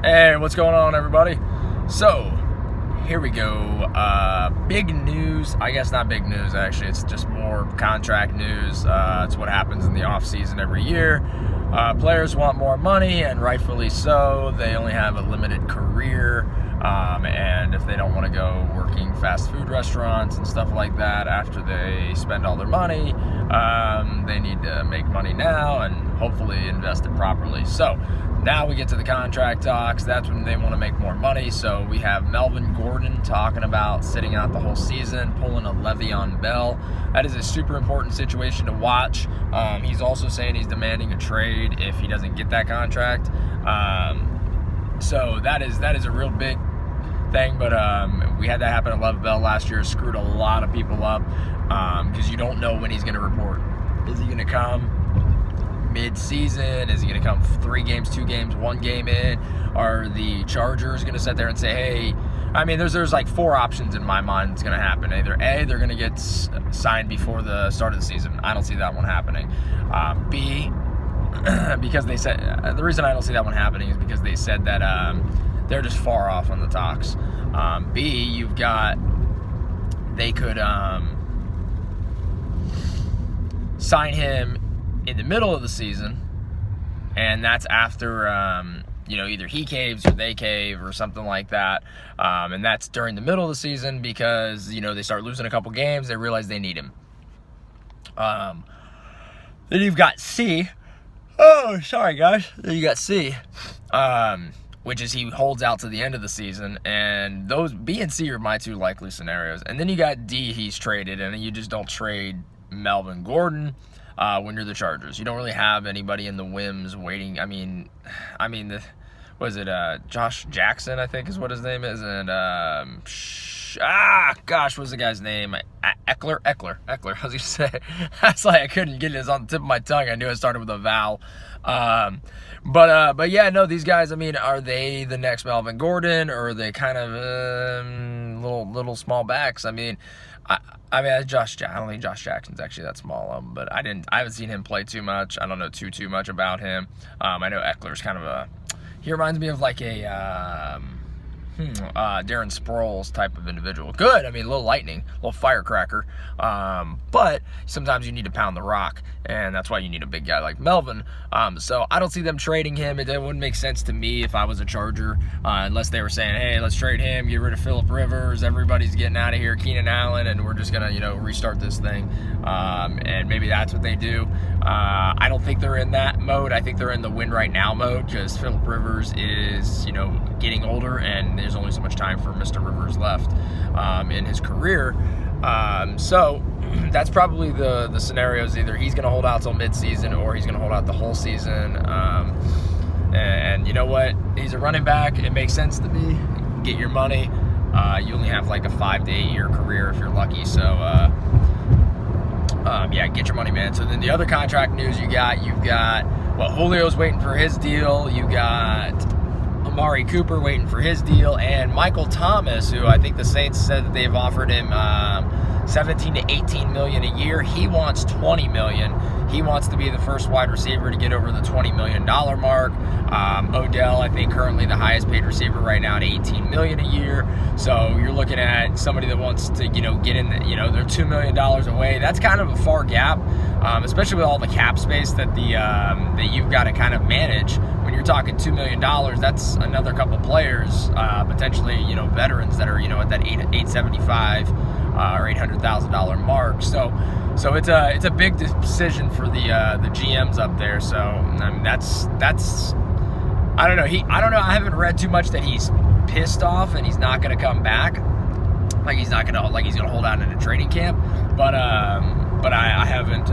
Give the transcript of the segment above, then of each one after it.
Hey, what's going on, everybody? So, here we go. Big news. I guess not big news, actually. It's just more contract news. It's what happens in the off-season every year. Players want more money, and rightfully so. They only have a limited career, and if they don't want to go working fast food restaurants and stuff like that after they spend all their money, they need to make money now and hopefully invest it properly. So, now we get to the contract talks. That's when they want to make more money. So we have Melvin Gordon talking about sitting out the whole season, pulling a Le'Veon Bell. That is a super important situation to watch. He's also saying he's demanding a trade if he doesn't get that contract. So that is a real big thing. But we had that happen at Le'Veon Bell last year. It screwed a lot of people up because you don't know when he's going to report. Is he going to come mid-season? Is he going to come 3 games, 2 games, 1 game in? Are the Chargers going to sit there and say, hey, I mean, there's like 4 options in my mind that's going to happen. Either A, they're going to get signed before the start of the season. I don't see that one happening. B, because they said, the reason I don't see that one happening is because they said that they're just far off on the talks. B, you've got, they could sign him in the middle of the season, and that's after either he caves or they cave or something like that, and that's during the middle of the season because they start losing a couple games, they realize they need him. Then you've got C. Oh, sorry guys. Then you got C, which is he holds out to the end of the season, and those B and C are my 2 likely scenarios. And then you got D, he's traded, and you just don't trade Melvin Gordon when you're the Chargers. You don't really have anybody in the whims waiting. I mean, Josh Jackson, I think is what his name is, and what's the guy's name? Eckler. I was gonna say, that's like I couldn't get it on the tip of my tongue. I knew it started with a vowel. But yeah, no, these guys. I mean, are they the next Melvin Gordon, or are they kind of little small backs? I mean, I don't think Josh Jackson's actually that small, but I haven't seen him play too much. I don't know too much about him. I know Eckler's kind of he reminds me of like a Darren Sproles type of individual. Good, I mean, a little lightning, a little firecracker, but sometimes you need to pound the rock, and that's why you need a big guy like Melvin. So I don't see them trading him. It wouldn't make sense to me if I was a Charger, unless they were saying, hey, let's trade him, get rid of Phillip Rivers, everybody's getting out of here, Keenan Allen, and we're just gonna restart this thing, and maybe that's what they do. I don't think they're in that mode. I think they're in the win right now mode, because Phillip Rivers is getting older, and there's only so much time for Mr. Rivers left in his career. So that's probably the scenarios. Either he's going to hold out till mid-season, or he's going to hold out the whole season. And you know what? He's a running back. It makes sense to me. Get your money. You only have like a 5 to 8 year career if you're lucky. So yeah, get your money, man. So then the other contract news you've got, Julio's waiting for his deal. You got Amari Cooper waiting for his deal, and Michael Thomas, who I think the Saints said that they've offered him 17 to 18 million a year. He wants 20 million. He wants to be the first wide receiver to get over the $20 million mark. Odell, I think, currently the highest paid receiver right now at 18 million a year. So you're looking at somebody that wants to, get in, they're $2 million away. That's kind of a far gap, especially with all the cap space that that you've got to kind of manage. When you're talking $2 million, that's another couple players, potentially, veterans that are, at that $875 or $800,000 mark. So it's a big decision for the GMs up there. So I mean, that's I don't know. I haven't read too much that he's pissed off and he's not going to come back. He's going to hold out in a training camp. But I haven't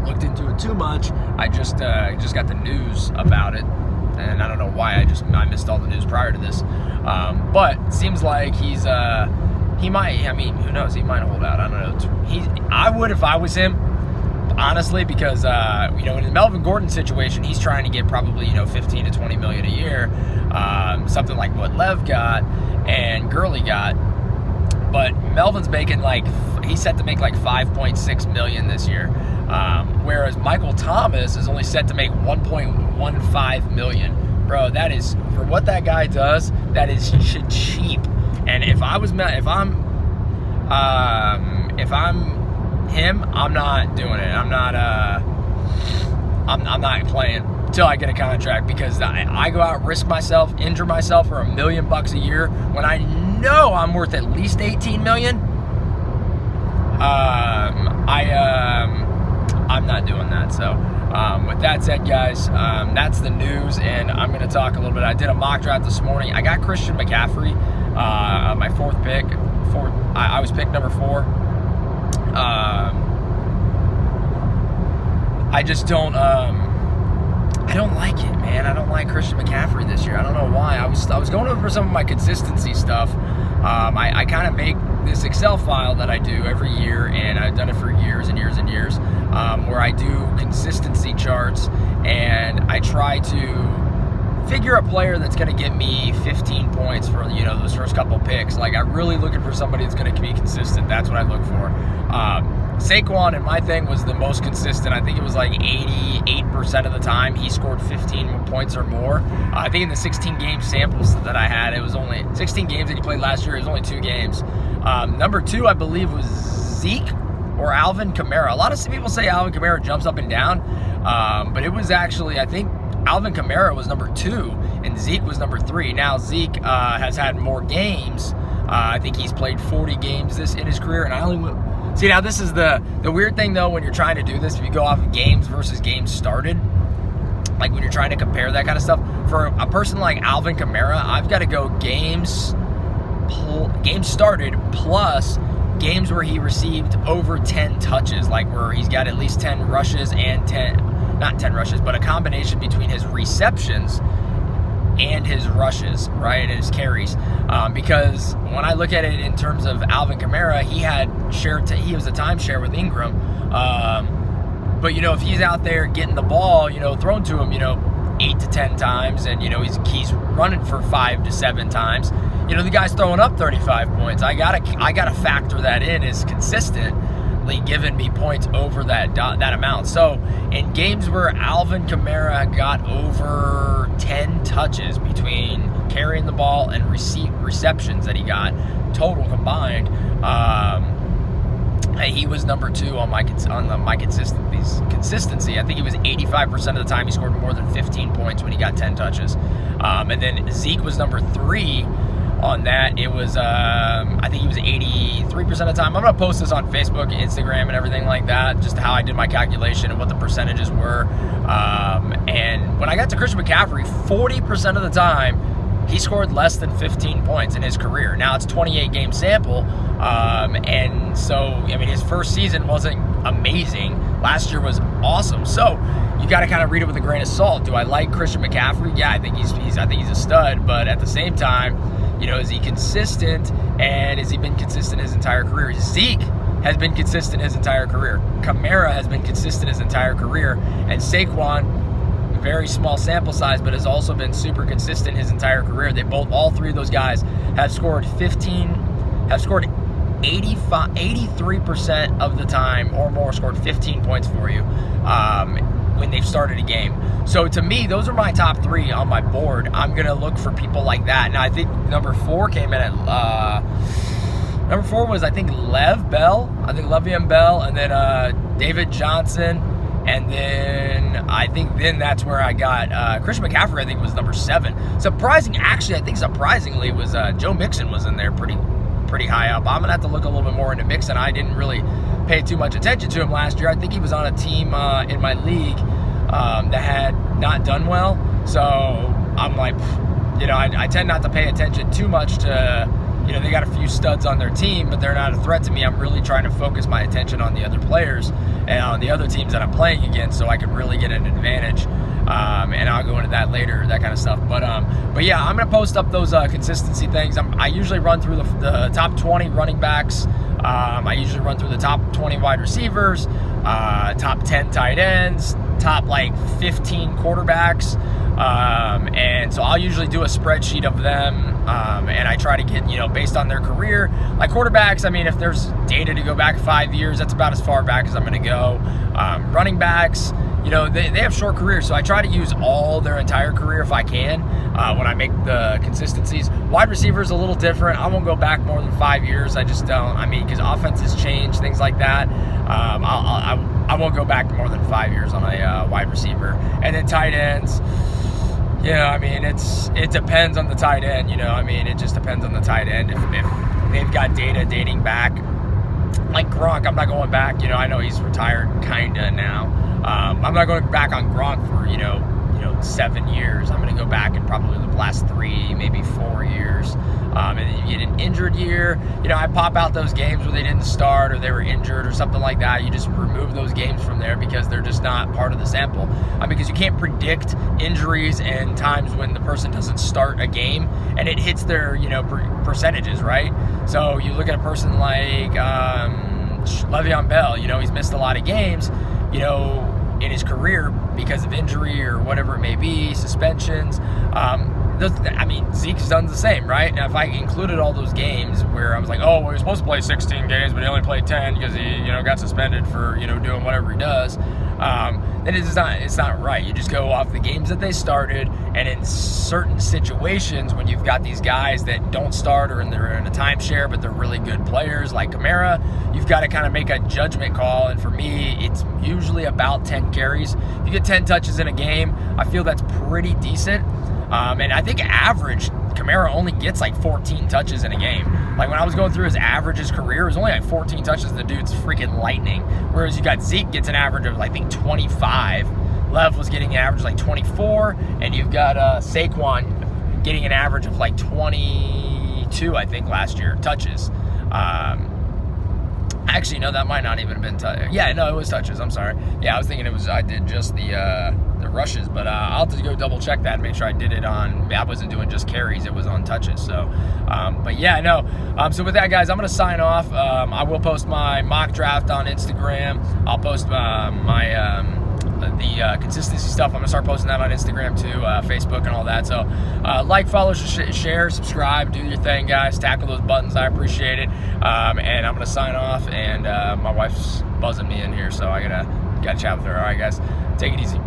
looked into it too much. I just got the news about it, and I don't know why I missed all the news prior to this. But it seems like he might. I mean, who knows? He might hold out. I don't know. I would if I was him, honestly, because in the Melvin Gordon situation, he's trying to get probably 15 to 20 million a year, something like what Lev got and Gurley got. But Melvin's making he's set to make 5.6 million this year, whereas Michael Thomas is only set to make 1.15 million. bro, that is, for what that guy does, that is cheap. And if I'm him, I'm not doing it. I'm not playing until I get a contract, because I go out, risk myself, injure myself for $1 million a year when I know I'm worth at least $18 million. I'm not doing that. So with that said, guys, that's the news, and I'm going to talk a little bit. I did a mock draft this morning. I got Christian McCaffery, my fourth pick. I was picked number 4. I just don't. I don't like it, man. I don't like Christian McCaffery this year. I don't know why. I was going over some of my consistency stuff. I kind of make this Excel file that I do every year, and I've done it for years and years and years, where I do consistency charts, and I try to figure a player that's going to get me 15 points for, those first couple picks. Like, I'm really looking for somebody that's going to be consistent. That's what I look for. Saquon, in my thing, was the most consistent. I think it was like 88% of the time he scored 15 points or more. I think in the 16 game samples that I had, it was only 16 games that he played last year. It was only 2 games. Number 2, I believe, was Zeke or Alvin Kamara. A lot of people say Alvin Kamara jumps up and down, but it was actually, I think, Alvin Kamara was number 2 and Zeke was number 3. Now Zeke has had more games. I think he's played 40 games in his career, and I only went. See, now this is the weird thing, though, when you're trying to do this. If you go off of games versus games started, like when you're trying to compare that kind of stuff, for a person like Alvin Kamara, I've got to go games started plus games where he received over 10 touches, like where he's got at least 10 rushes and not 10 rushes, but a combination between his receptions and his rushes, right, and his carries. Because when I look at it in terms of Alvin Kamara, he was a timeshare with Ingram. But if he's out there getting the ball, thrown to him, 8 to 10 times, and he's running for 5 to 7 times, the guy's throwing up 35 points. I gotta factor that in as consistently giving me points over that amount. So in games where Alvin Kamara got over 10 touches between carrying the ball and receptions that he got total combined, he was number 2 on my consistency. I think he was 85% of the time he scored more than 15 points when he got 10 touches. And then Zeke was number 3 on that. It was, I think he was 83% of the time. I'm going to post this on Facebook, Instagram, and everything like that, just how I did my calculation and what the percentages were. And when I got to Christian McCaffery, 40% of the time, he scored less than 15 points in his career. Now, it's 28 game sample, and so, his first season wasn't amazing. Last year was awesome. So, you got to kind of read it with a grain of salt. Do I like Christian McCaffery? Yeah, I think he's a stud, but at the same time, is he consistent, and has he been consistent his entire career? Zeke has been consistent his entire career. Kamara has been consistent his entire career, and Saquon, very small sample size, but has also been super consistent his entire career. All 3 of those guys have scored 83% of the time or more, scored 15 points for you when they've started a game. So to me, those are my top 3 on my board. I'm going to look for people like that. Now, I think number 4 came in at, number 4 was, I think, Le'Veon Bell, and then David Johnson. And then I think that's where I got Christian McCaffrey. I think was number 7. Surprisingly was Joe Mixon was in there pretty high up. I'm gonna have to look a little bit more into Mixon. I didn't really pay too much attention to him last year. I think he was on a team in my league that had not done well. So I'm like, I tend not to pay attention too much to. They got a few studs on their team, but they're not a threat to me. I'm really trying to focus my attention on the other players and on the other teams that I'm playing against, so I can really get an advantage. And I'll go into that later, that kind of stuff. But yeah, I'm gonna post up those consistency things. I usually run through the top 20 running backs. I usually run through the top 20 wide receivers, top 10 tight ends, top 15 quarterbacks. And so I'll usually do a spreadsheet of them, and I try to get, based on their career. Like quarterbacks, if there's data to go back 5 years, that's about as far back as I'm going to go. Running backs, they have short careers, so I try to use all their entire career if I can when I make the consistencies. Wide receiver is a little different. I won't go back more than 5 years. I just don't. I mean, because offenses change, things like that. I won't go back more than 5 years on a wide receiver. And then tight ends, I mean, it depends on the tight end. I mean, it just depends on the tight end. If they've got data dating back, like Gronk, I'm not going back. I know he's retired kinda now. I'm not going back on Gronk for 7 years. I'm going to go back in probably the last 3, maybe 4 years. And then you get an injured year. I pop out those games where they didn't start or they were injured or something like that. You just remove those games from there because they're just not part of the sample. Because you can't predict injuries and times when the person doesn't start a game and it hits their percentages, right? So you look at a person like Le'Veon Bell. He's missed a lot of games. In his career because of injury or whatever it may be, suspensions. Zeke's done the same, right? Now, if I included all those games where I was like, oh, well, he was supposed to play 16 games, but he only played 10 because he, got suspended for, doing whatever he does, then it's not right. You just go off the games that they started, and in certain situations when you've got these guys that don't start or they're in a timeshare, but they're really good players like Kamara, you've got to kind of make a judgment call, and for me, it's usually about 10 carries. If you get 10 touches in a game, I feel that's pretty decent. And I think average, Kamara only gets like 14 touches in a game. Like when I was going through his average, his career, it was only like 14 touches. The dude's freaking lightning. Whereas you got Zeke gets an average of, I think, 25. Lev was getting an average like 24. And you've got Saquon getting an average of like 22, I think, last year, touches. Actually, no, that might not even have been touches. Yeah, no, it was touches. I'm sorry. Yeah, I was thinking I did just the rushes, but I'll have to go double check that and make sure I did it on. I wasn't doing just carries; it was on touches. So, but yeah, no. So with that, guys, I'm gonna sign off. I will post my mock draft on Instagram. I'll post the consistency stuff. I'm gonna start posting that on Instagram too, Facebook and all that. So like, follow, share, subscribe, do your thing, guys. Tackle those buttons. I appreciate it. And I'm gonna sign off, and my wife's buzzing me in here, so I gotta chat with her. All right, guys, take it easy.